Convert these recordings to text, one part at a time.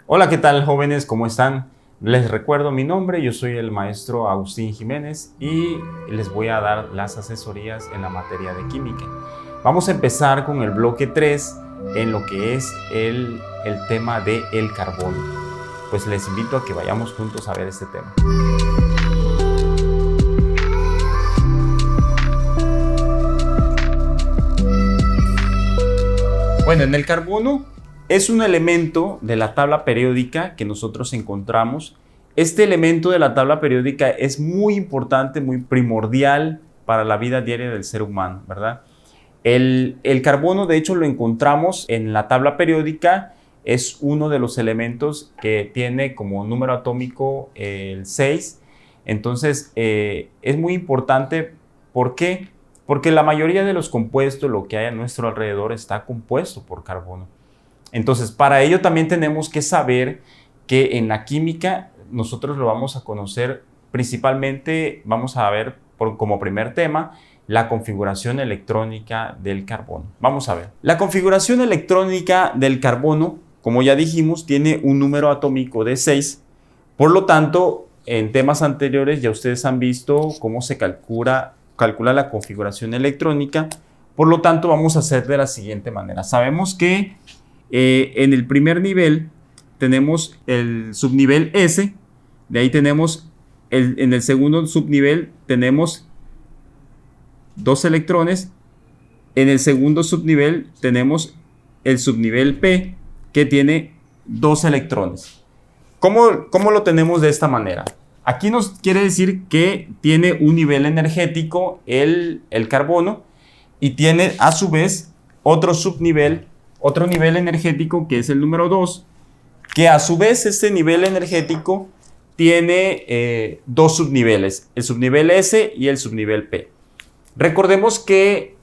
Hola, ¿qué tal, jóvenes? ¿Cómo están? Les recuerdo mi nombre, yo soy el maestro Agustín Jiménez y les voy a dar las asesorías en la materia de química. Vamos a empezar con el bloque 3 en lo que es el tema del carbono. Pues les invito a que vayamos juntos a ver este tema. Bueno, en el carbono es un elemento de la tabla periódica que nosotros encontramos. Este elemento de la tabla periódica es muy importante, muy primordial para la vida diaria del ser humano, ¿verdad? El carbono, de hecho, lo encontramos en la tabla periódica. Es uno de los elementos que tiene como número atómico el 6. Entonces, es muy importante. ¿Por qué? Porque la mayoría de los compuestos, lo que hay a nuestro alrededor, está compuesto por carbono. Entonces, para ello también tenemos que saber que en la química nosotros lo vamos a conocer principalmente, vamos a ver como primer tema, la configuración electrónica del carbono. Vamos a ver. La configuración electrónica del carbono, como ya dijimos, tiene un número atómico de 6. Por lo tanto, en temas anteriores ya ustedes han visto cómo se calcula la configuración electrónica. Por lo tanto, vamos a hacer de la siguiente manera. Sabemos que en el primer nivel tenemos el subnivel S, de ahí tenemos en el segundo subnivel tenemos 2 electrones, en el segundo subnivel tenemos el subnivel P, que tiene 2 electrones. ¿Cómo lo tenemos de esta manera? Aquí nos quiere decir que tiene un nivel energético el carbono y tiene a su vez otro nivel energético que es el número 2, que a su vez este nivel energético tiene 2 subniveles, el subnivel S y el subnivel P. Recordemos que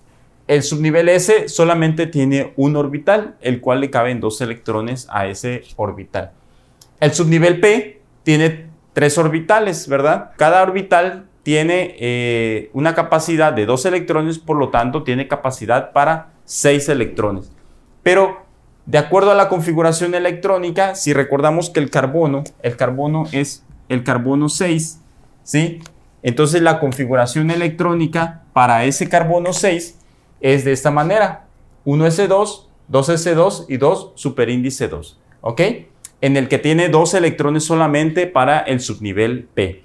el subnivel S solamente tiene un orbital, el cual le caben 2 electrones a ese orbital. El subnivel P tiene 3 orbitales, ¿verdad? Cada orbital tiene una capacidad de 2 electrones, por lo tanto tiene capacidad para 6 electrones. Pero de acuerdo a la configuración electrónica, si recordamos que el carbono es el carbono 6, ¿sí? Entonces la configuración electrónica para ese carbono 6 es de esta manera: 1s2, 2s2 y 2 superíndice 2, ¿ok? En el que tiene 2 electrones solamente para el subnivel P.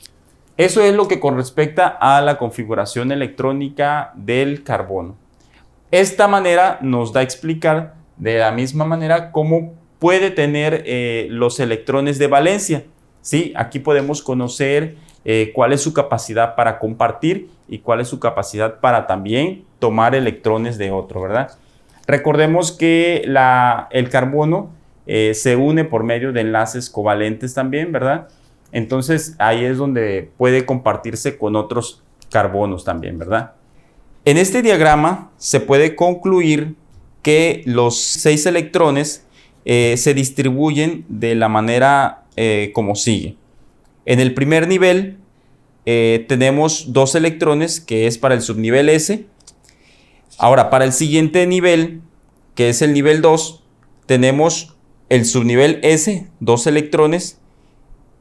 Eso es lo que con respecto a la configuración electrónica del carbono. Esta manera nos da a explicar de la misma manera cómo puede tener los electrones de valencia, ¿sí? Aquí podemos conocer cuál es su capacidad para compartir y cuál es su capacidad para también tomar electrones de otro, ¿verdad? Recordemos que el carbono se une por medio de enlaces covalentes también, ¿verdad? Entonces ahí es donde puede compartirse con otros carbonos también, ¿verdad? En este diagrama se puede concluir que los 6 electrones se distribuyen de la manera como sigue. En el primer nivel tenemos 2 electrones, que es para el subnivel S. Ahora, para el siguiente nivel, que es el nivel 2, tenemos el subnivel S, 2 electrones,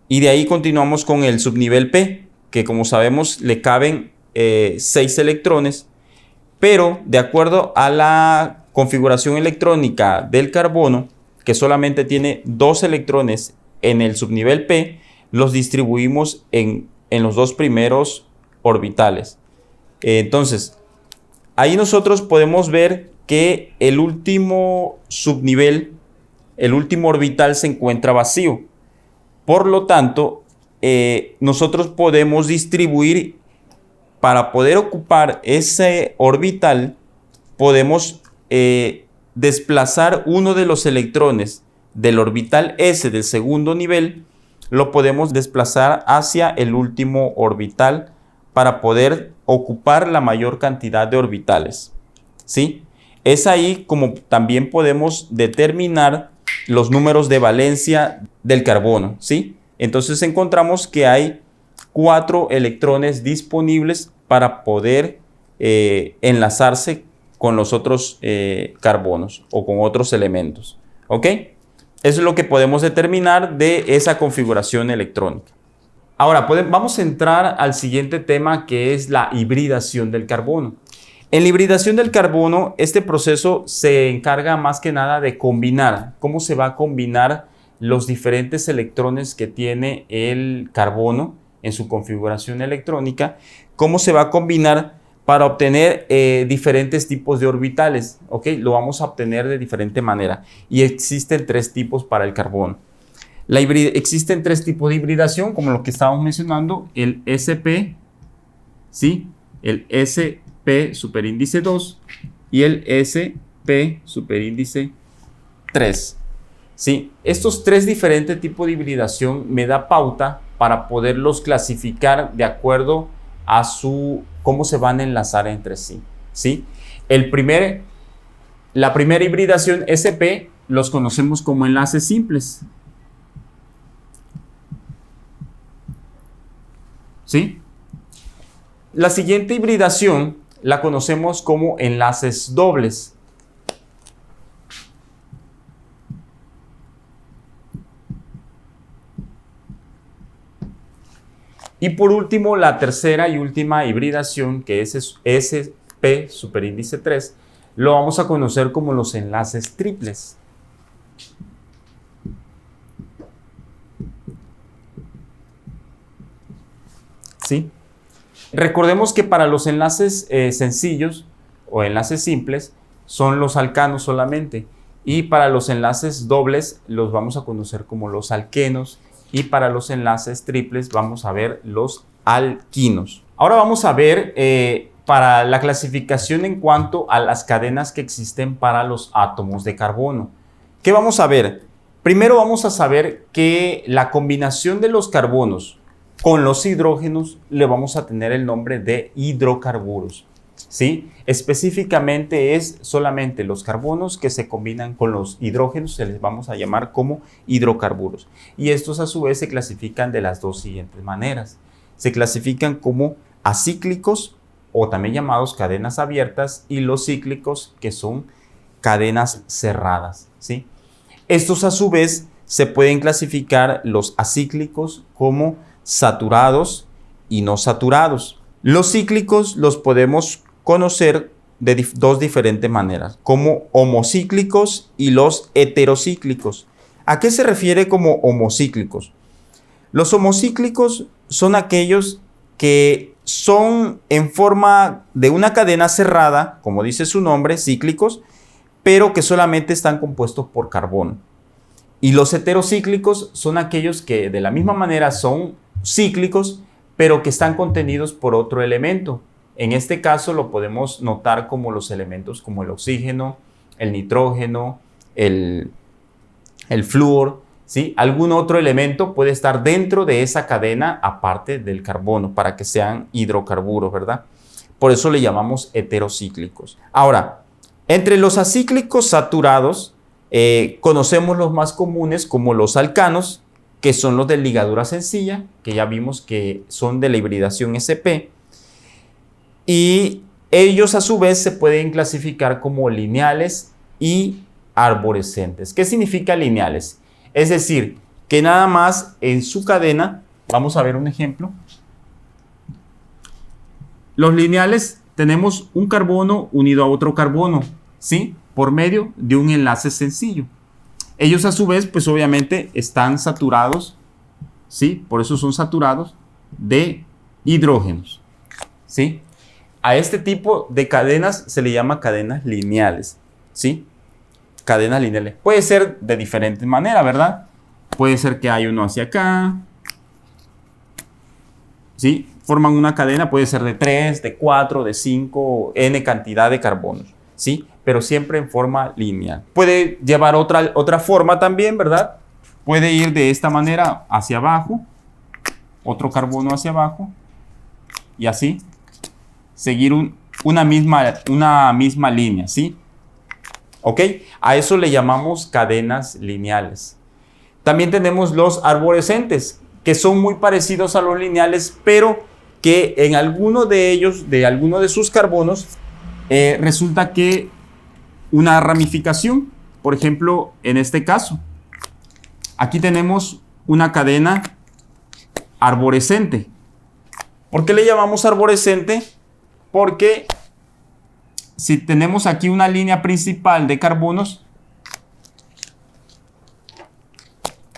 y de ahí continuamos con el subnivel P, que como sabemos le caben 6 electrones, pero de acuerdo a la configuración electrónica del carbono, que solamente tiene 2 electrones en el subnivel P, los distribuimos en los 2 primeros orbitales. Entonces, ahí nosotros podemos ver que el último subnivel, el último orbital se encuentra vacío. Por lo tanto, nosotros podemos distribuir, para poder ocupar ese orbital, podemos desplazar uno de los electrones del orbital S del segundo nivel, lo podemos desplazar hacia el último orbital para poder ocupar la mayor cantidad de orbitales, ¿sí? Es ahí como también podemos determinar los números de valencia del carbono, ¿sí? Entonces encontramos que hay 4 electrones disponibles para poder enlazarse con los otros carbonos o con otros elementos, ¿ok? Eso es lo que podemos determinar de esa configuración electrónica. Ahora, vamos a entrar al siguiente tema, que es la hibridación del carbono. En la hibridación del carbono, este proceso se encarga más que nada de combinar. ¿Cómo se va a combinar los diferentes electrones que tiene el carbono en su configuración electrónica? ¿Cómo se va a combinar para obtener diferentes tipos de orbitales? ¿Ok? Lo vamos a obtener de diferente manera. Y existen tres tipos para el carbono. Existen tres tipos de hibridación, como lo que estábamos mencionando: el sp, ¿sí? El sp superíndice 2 y el sp superíndice 3. ¿Sí? Estos tres diferentes tipos de hibridación me da pauta para poderlos clasificar de acuerdo a cómo se van a enlazar entre sí. ¿Sí? La primera hibridación sp los conocemos como enlaces simples. ¿Sí? La siguiente hibridación la conocemos como enlaces dobles. Y por último, la tercera y última hibridación, que es sp superíndice 3, lo vamos a conocer como los enlaces triples. ¿Sí? Recordemos que para los enlaces sencillos o enlaces simples son los alcanos solamente, y para los enlaces dobles los vamos a conocer como los alquenos, y para los enlaces triples vamos a ver los alquinos. Ahora vamos a ver para la clasificación en cuanto a las cadenas que existen para los átomos de carbono. ¿Qué vamos a ver? Primero vamos a saber que la combinación de los carbonos con los hidrógenos le vamos a tener el nombre de hidrocarburos. ¿Sí? Específicamente es solamente los carbonos que se combinan con los hidrógenos, se les vamos a llamar como hidrocarburos. Y estos a su vez se clasifican de las dos siguientes maneras. Se clasifican como acíclicos, o también llamados cadenas abiertas, y los cíclicos, que son cadenas cerradas. ¿Sí? Estos a su vez se pueden clasificar, los acíclicos, como saturados y no saturados. Los cíclicos los podemos conocer de dos diferentes maneras, como homocíclicos y los heterocíclicos. ¿A qué se refiere como homocíclicos? Los homocíclicos son aquellos que son en forma de una cadena cerrada, como dice su nombre, cíclicos, pero que solamente están compuestos por carbono. Y los heterocíclicos son aquellos que de la misma manera son cíclicos, pero que están contenidos por otro elemento. En este caso lo podemos notar como los elementos como el oxígeno, el nitrógeno, el flúor, ¿sí? Algún otro elemento puede estar dentro de esa cadena aparte del carbono para que sean hidrocarburos, ¿verdad? Por eso le llamamos heterocíclicos. Ahora, entre los acíclicos saturados conocemos los más comunes como los alcanos, que son los de ligadura sencilla, que ya vimos que son de la hibridación sp, y ellos a su vez se pueden clasificar como lineales y arborescentes. ¿Qué significa lineales? Es decir, que nada más en su cadena, vamos a ver un ejemplo. Los lineales tenemos un carbono unido a otro carbono, ¿sí? Por medio de un enlace sencillo. Ellos a su vez, pues obviamente están saturados, ¿sí? Por eso son saturados de hidrógenos, ¿sí? A este tipo de cadenas se le llama cadenas lineales, ¿sí? Cadenas lineales. Puede ser de diferentes maneras, ¿verdad? Puede ser que hay uno hacia acá, ¿sí? Forman una cadena, puede ser de 3, de 4, de 5, n cantidad de carbonos, ¿sí? Pero siempre en forma lineal. Puede llevar otra forma también, ¿verdad? Puede ir de esta manera hacia abajo, otro carbono hacia abajo, y así seguir una misma línea, ¿sí? ¿Ok? A eso le llamamos cadenas lineales. También tenemos los arborescentes, que son muy parecidos a los lineales, pero que en alguno de ellos, de alguno de sus carbonos, resulta que una ramificación, por ejemplo, en este caso, Aquí tenemos una cadena arborescente. ¿Por qué le llamamos arborescente? Porque si tenemos aquí una línea principal de carbonos,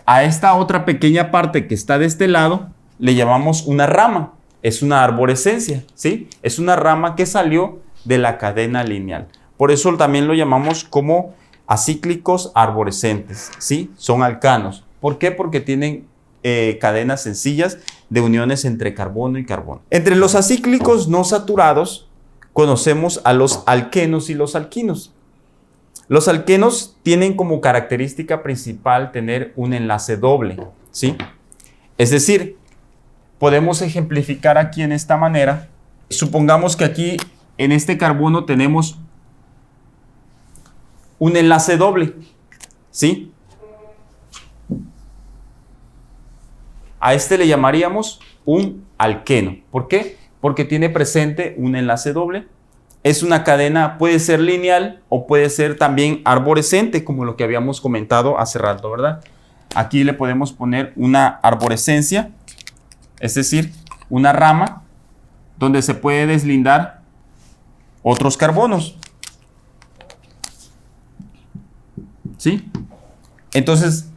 a esta otra pequeña parte que está de este lado le llamamos una rama. Es una arborescencia, ¿sí? Es una rama que salió de la cadena lineal. Por eso también lo llamamos como acíclicos arborescentes, ¿sí? Son alcanos. ¿Por qué? Porque tienen cadenas sencillas de uniones entre carbono y carbono. Entre los acíclicos no saturados conocemos a los alquenos y los alquinos. Los alquenos tienen como característica principal tener un enlace doble, ¿sí? Es decir, podemos ejemplificar aquí en esta manera. Supongamos que aquí en este carbono tenemos un enlace doble, ¿sí? A este le llamaríamos un alqueno. ¿Por qué? Porque tiene presente un enlace doble. Es una cadena, puede ser lineal o puede ser también arborescente, como lo que habíamos comentado hace rato, ¿verdad? Aquí le podemos poner una arborescencia, es decir, una rama donde se puede deslindar otros carbonos. ¿Sí? Entonces,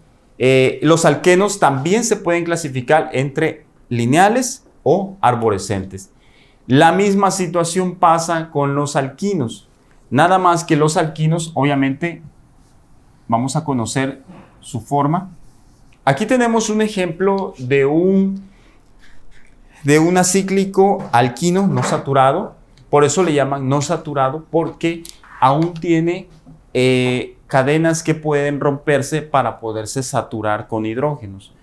los alquenos también se pueden clasificar entre lineales o arborescentes. La misma situación pasa con los alquinos. Nada más que los alquinos, obviamente, vamos a conocer su forma. Aquí tenemos un ejemplo de un acíclico alquino no saturado. Por eso le llaman no saturado, porque aún tiene cadenas que pueden romperse para poderse saturar con hidrógenos.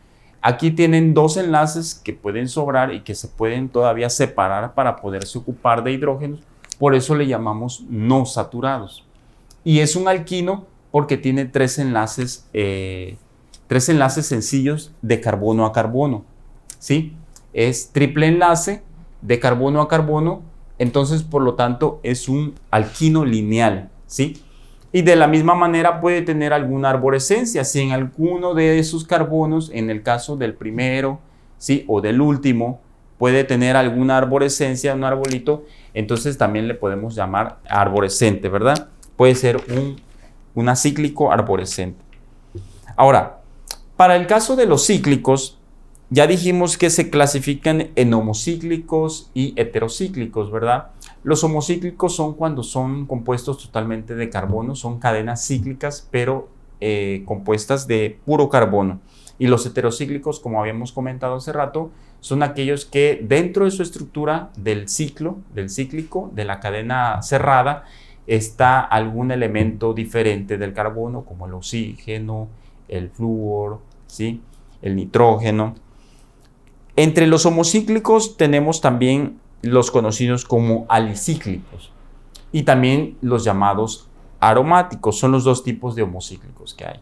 Aquí tienen dos enlaces que pueden sobrar y que se pueden todavía separar para poderse ocupar de hidrógenos. Por eso le llamamos no saturados. Y es un alquino porque tiene tres enlaces sencillos de carbono a carbono, ¿sí? Es triple enlace de carbono a carbono, entonces por lo tanto es un alquino lineal, ¿sí? Y de la misma manera puede tener alguna arborescencia. Si en alguno de esos carbonos, en el caso del primero, ¿sí? O del último, puede tener alguna arborescencia, un arbolito, entonces también le podemos llamar arborescente, ¿verdad? Puede ser un acíclico arborescente. Ahora, para el caso de los cíclicos, ya dijimos que se clasifican en homocíclicos y heterocíclicos, ¿verdad? Los homocíclicos son cuando son compuestos totalmente de carbono, son cadenas cíclicas, pero compuestas de puro carbono. Y los heterocíclicos, como habíamos comentado hace rato, son aquellos que dentro de su estructura del cíclico, de la cadena cerrada, está algún elemento diferente del carbono, como el oxígeno, el flúor, ¿sí? El nitrógeno. Entre los homocíclicos tenemos también los conocidos como alicíclicos y también los llamados aromáticos. Son los dos tipos de homocíclicos que hay,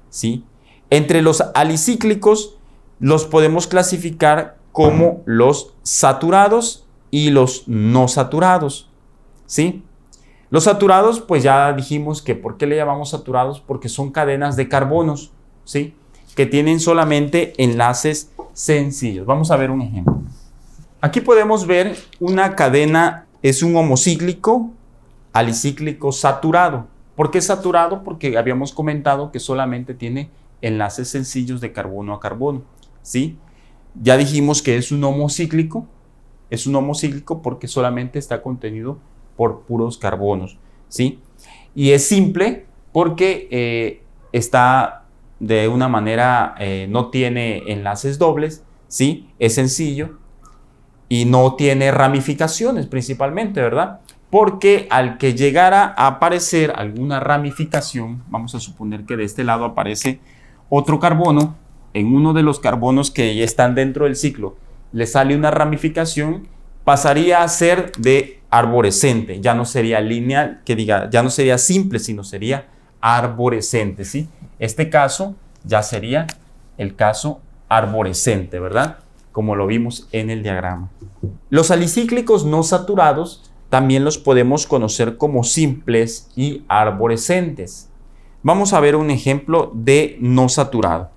¿sí? Entre los alicíclicos los podemos clasificar como los saturados y los no saturados, ¿sí? Los saturados, pues ya dijimos que ¿por qué le llamamos saturados? Porque son cadenas de carbonos, ¿sí? Que tienen solamente enlaces sencillos. Vamos a ver un ejemplo. Aquí podemos ver una cadena, es un homocíclico, alicíclico saturado. ¿Por qué saturado? Porque habíamos comentado que solamente tiene enlaces sencillos de carbono a carbono, ¿sí? Ya dijimos que es un homocíclico porque solamente está contenido por puros carbonos, ¿sí? Y es simple porque está de una manera, no tiene enlaces dobles, ¿sí? Es sencillo y no tiene ramificaciones principalmente, ¿verdad? Porque al que llegara a aparecer alguna ramificación, vamos a suponer que de este lado aparece otro carbono, en uno de los carbonos que ya están dentro del ciclo, le sale una ramificación, pasaría a ser de arborescente, ya no sería lineal, ya no sería simple, sino sería arborescente, ¿sí? Este caso ya sería el caso arborescente, ¿verdad? Como lo vimos en el diagrama. Los alicíclicos no saturados también los podemos conocer como simples y arborescentes. Vamos a ver un ejemplo de no saturado.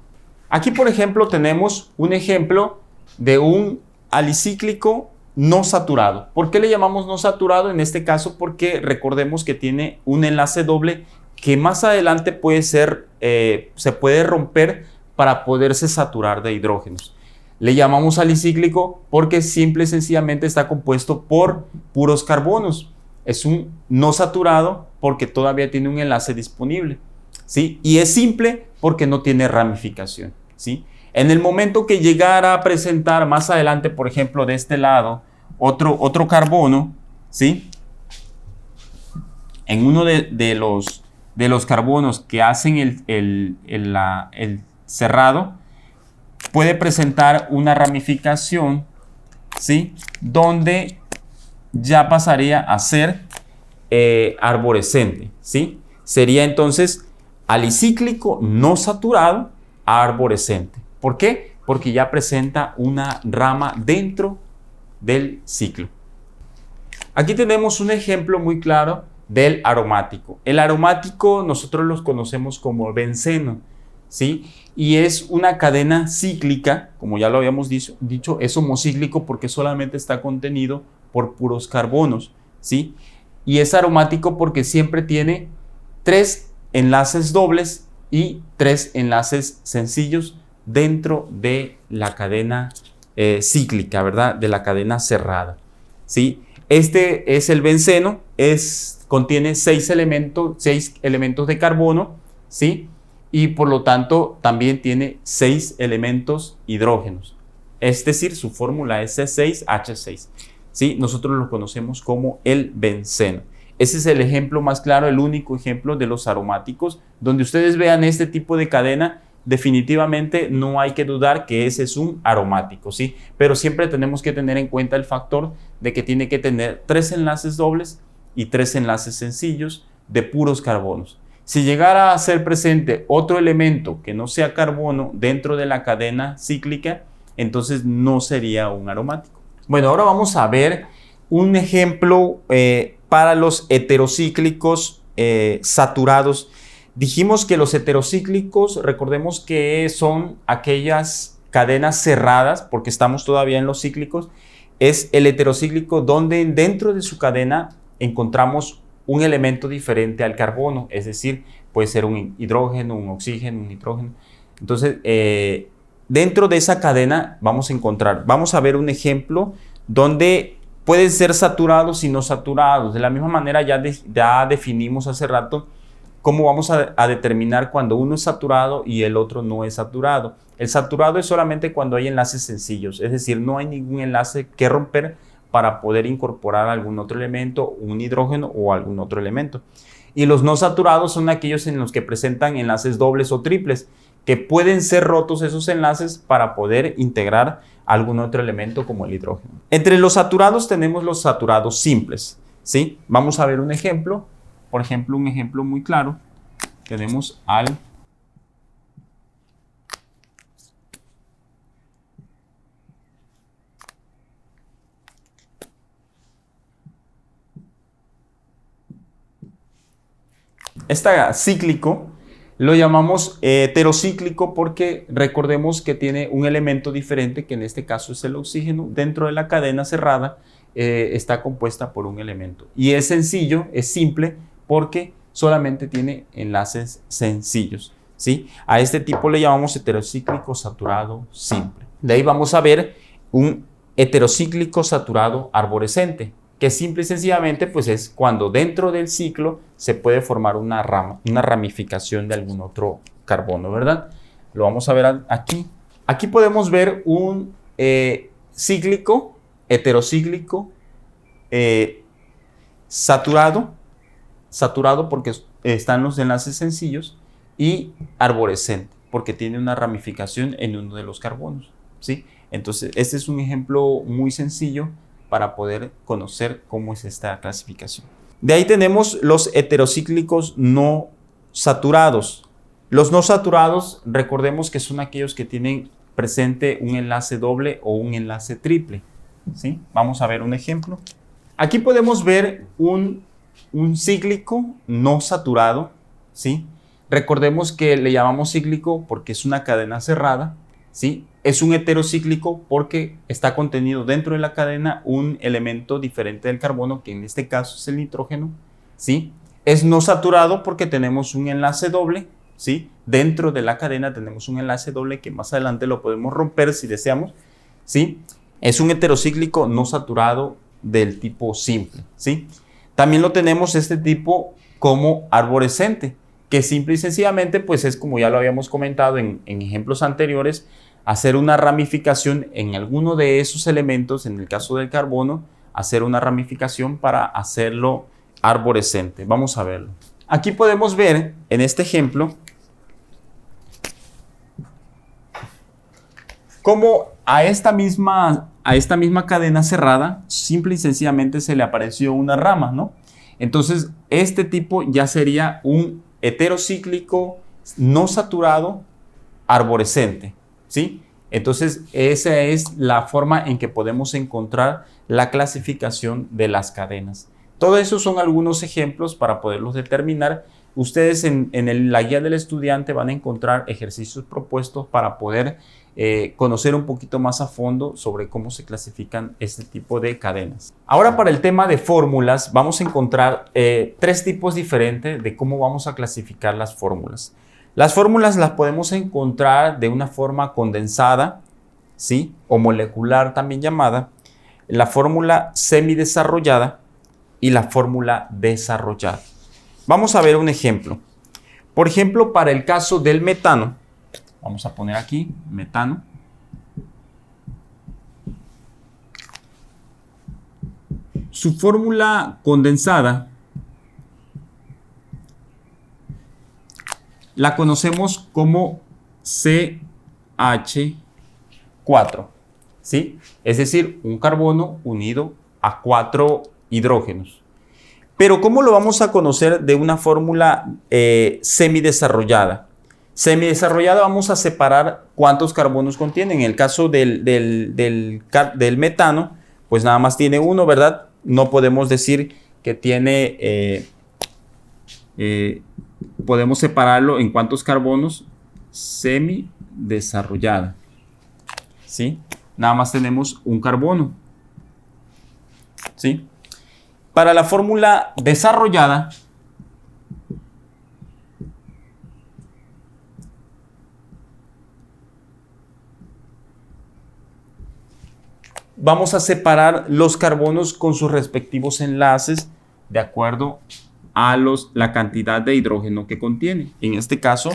Aquí, por ejemplo, tenemos un ejemplo de un alicíclico no saturado. ¿Por qué le llamamos no saturado? En este caso, porque recordemos que tiene un enlace doble que más adelante puede ser, se puede romper para poderse saturar de hidrógenos. Le llamamos alicíclico porque simple y sencillamente está compuesto por puros carbonos. Es un no saturado porque todavía tiene un enlace disponible, ¿sí? Y es simple porque no tiene ramificación, ¿sí? En el momento que llegara a presentar más adelante, por ejemplo, de este lado, otro carbono, ¿sí? En uno de los carbonos que hacen el cerrado, puede presentar una ramificación, ¿sí? Donde ya pasaría a ser arborescente, ¿sí? Sería entonces alicíclico no saturado a arborescente. ¿Por qué? Porque ya presenta una rama dentro del ciclo. Aquí tenemos un ejemplo muy claro del aromático. El aromático nosotros los conocemos como benceno, ¿sí? Y es una cadena cíclica, como ya lo habíamos dicho, es homocíclico porque solamente está contenido por puros carbonos, ¿sí? Y es aromático porque siempre tiene 3 enlaces dobles y 3 enlaces sencillos dentro de la cadena cíclica, ¿verdad? De la cadena cerrada, ¿sí? Este es el benceno, contiene 6 elementos de carbono, ¿sí? Y por lo tanto también tiene 6 elementos hidrógenos. Es decir, su fórmula es C6H6. ¿Sí? Nosotros lo conocemos como el benceno. Ese es el ejemplo más claro, el único ejemplo de los aromáticos. Donde ustedes vean este tipo de cadena, definitivamente no hay que dudar que ese es un aromático, ¿sí? Pero siempre tenemos que tener en cuenta el factor de que tiene que tener 3 enlaces dobles y 3 enlaces sencillos de puros carbonos. Si llegara a ser presente otro elemento que no sea carbono dentro de la cadena cíclica, entonces no sería un aromático. Bueno, ahora vamos a ver un ejemplo para los heterocíclicos saturados. Dijimos que los heterocíclicos, recordemos que son aquellas cadenas cerradas, porque estamos todavía en los cíclicos. Es el heterocíclico donde dentro de su cadena encontramos un elemento diferente al carbono, es decir, puede ser un hidrógeno, un oxígeno, un nitrógeno. Entonces, dentro de esa cadena vamos a ver un ejemplo donde pueden ser saturados y no saturados. De la misma manera ya definimos hace rato cómo vamos a determinar cuando uno es saturado y el otro no es saturado. El saturado es solamente cuando hay enlaces sencillos, es decir, no hay ningún enlace que romper para poder incorporar algún otro elemento, un hidrógeno o algún otro elemento. Y los no saturados son aquellos en los que presentan enlaces dobles o triples, que pueden ser rotos esos enlaces para poder integrar algún otro elemento como el hidrógeno. Entre los saturados tenemos los saturados simples, ¿sí? Vamos a ver un ejemplo. Por ejemplo, un ejemplo muy claro. Tenemos al cíclico lo llamamos heterocíclico porque recordemos que tiene un elemento diferente, que en este caso es el oxígeno. Dentro de la cadena cerrada está compuesta por un elemento. Y es sencillo, es simple, porque solamente tiene enlaces sencillos, ¿sí? A este tipo le llamamos heterocíclico saturado simple. De ahí vamos a ver un heterocíclico saturado arborescente, que simple y sencillamente pues es cuando dentro del ciclo se puede formar una ramificación de algún otro carbono, ¿verdad? Lo vamos a ver aquí. Aquí podemos ver un heterocíclico saturado porque están los enlaces sencillos, y arborescente porque tiene una ramificación en uno de los carbonos, ¿sí? Entonces este es un ejemplo muy sencillo para poder conocer cómo es esta clasificación. De ahí tenemos los heterocíclicos no saturados. Los no saturados, recordemos que son aquellos que tienen presente un enlace doble o un enlace triple, ¿sí? Vamos a ver un ejemplo. Aquí podemos ver un cíclico no saturado, ¿sí? Recordemos que le llamamos cíclico porque es una cadena cerrada, ¿sí? Es un heterocíclico porque está contenido dentro de la cadena un elemento diferente del carbono, que en este caso es el nitrógeno, ¿sí? Es no saturado porque tenemos un enlace doble, ¿sí? Dentro de la cadena tenemos un enlace doble que más adelante lo podemos romper si deseamos, ¿sí? Es un heterocíclico no saturado del tipo simple, ¿sí? También lo tenemos este tipo como arborescente, que simple y sencillamente pues es, como ya lo habíamos comentado en ejemplos anteriores, hacer una ramificación en alguno de esos elementos, en el caso del carbono, hacer una ramificación para hacerlo arborescente. Vamos a verlo. Aquí podemos ver en este ejemplo cómo a esta misma cadena cerrada simple y sencillamente se le apareció una rama, ¿no? Entonces este tipo ya sería un heterocíclico no saturado arborescente, ¿sí? Entonces esa es la forma en que podemos encontrar la clasificación de las cadenas. Todo eso son algunos ejemplos para poderlos determinar. Ustedes en la guía del estudiante van a encontrar ejercicios propuestos para poder conocer un poquito más a fondo sobre cómo se clasifican este tipo de cadenas. Ahora, para el tema de fórmulas, vamos a encontrar tres tipos diferentes de cómo vamos a clasificar las fórmulas. Las fórmulas las podemos encontrar de una forma condensada, ¿sí? O molecular también llamada, la fórmula semidesarrollada y la fórmula desarrollada. Vamos a ver un ejemplo. Por ejemplo, para el caso del metano, vamos a poner aquí metano. Su fórmula condensada la conocemos como CH4, ¿sí? Es decir, un carbono unido a 4 hidrógenos. Pero ¿cómo lo vamos a conocer de una fórmula semidesarrollada? Semidesarrollada vamos a separar cuántos carbonos contiene. En el caso del metano, pues nada más tiene uno, ¿verdad? No podemos decir que tiene, podemos separarlo en cuántos carbonos. Semidesarrollada, ¿sí? Nada más tenemos un carbono, ¿sí? Para la fórmula desarrollada, vamos a separar los carbonos con sus respectivos enlaces de acuerdo a la cantidad de hidrógeno que contiene. En este caso,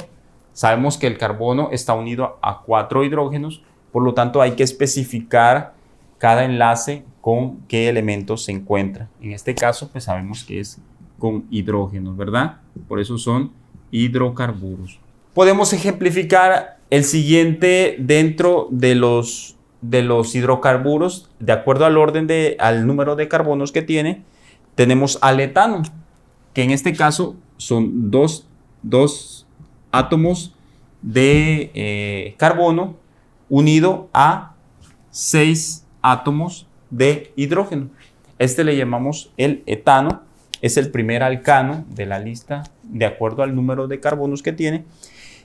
sabemos que el carbono está unido a 4 hidrógenos, por lo tanto hay que especificar cada enlace con qué elementos se encuentra. En este caso, pues sabemos que es con hidrógenos, ¿verdad? Por eso son hidrocarburos. Podemos ejemplificar el siguiente dentro de los hidrocarburos, de acuerdo al orden al número de carbonos que tiene. Tenemos al etano, que en este caso son dos átomos de carbono unido a 6 átomos de hidrógeno. Este le llamamos el etano, es el primer alcano de la lista de acuerdo al número de carbonos que tiene.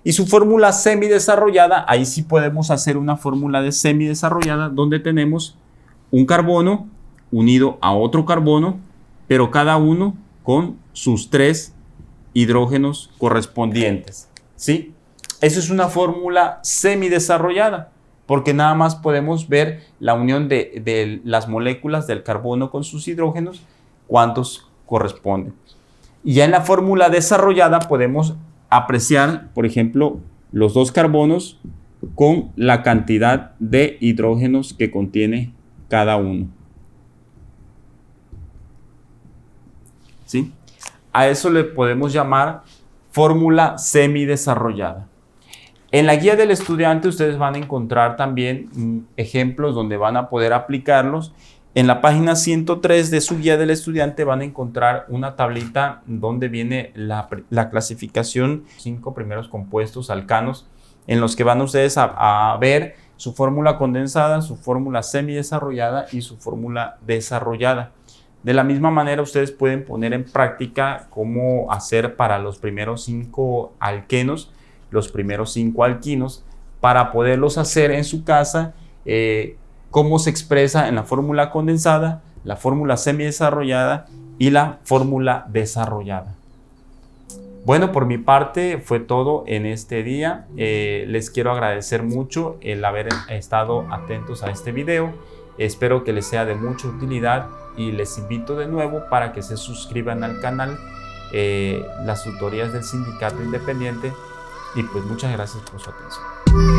Y su fórmula semidesarrollada, ahí sí podemos hacer una fórmula de semidesarrollada donde tenemos un carbono unido a otro carbono, pero cada uno con sus 3 hidrógenos correspondientes, ¿sí? Eso es una fórmula semidesarrollada, porque nada más podemos ver la unión de las moléculas del carbono con sus hidrógenos, cuántos corresponden. Y ya en la fórmula desarrollada podemos apreciar, por ejemplo, los 2 carbonos con la cantidad de hidrógenos que contiene cada uno, ¿sí? A eso le podemos llamar fórmula semidesarrollada. En la guía del estudiante ustedes van a encontrar también ejemplos donde van a poder aplicarlos. En la página 103 de su guía del estudiante van a encontrar una tablita donde viene la clasificación, 5 primeros compuestos alcanos, en los que van ustedes a ver su fórmula condensada, su fórmula semidesarrollada y su fórmula desarrollada. De la misma manera, ustedes pueden poner en práctica cómo hacer para los primeros 5 alquenos, los primeros 5 alquinos, para poderlos hacer en su casa, cómo se expresa en la fórmula condensada, la fórmula semidesarrollada y la fórmula desarrollada. Bueno, por mi parte fue todo en este día. Les quiero agradecer mucho el haber estado atentos a este video. Espero que les sea de mucha utilidad y les invito de nuevo para que se suscriban al canal Las Tutorías del Sindicato Independiente, y pues muchas gracias por su atención.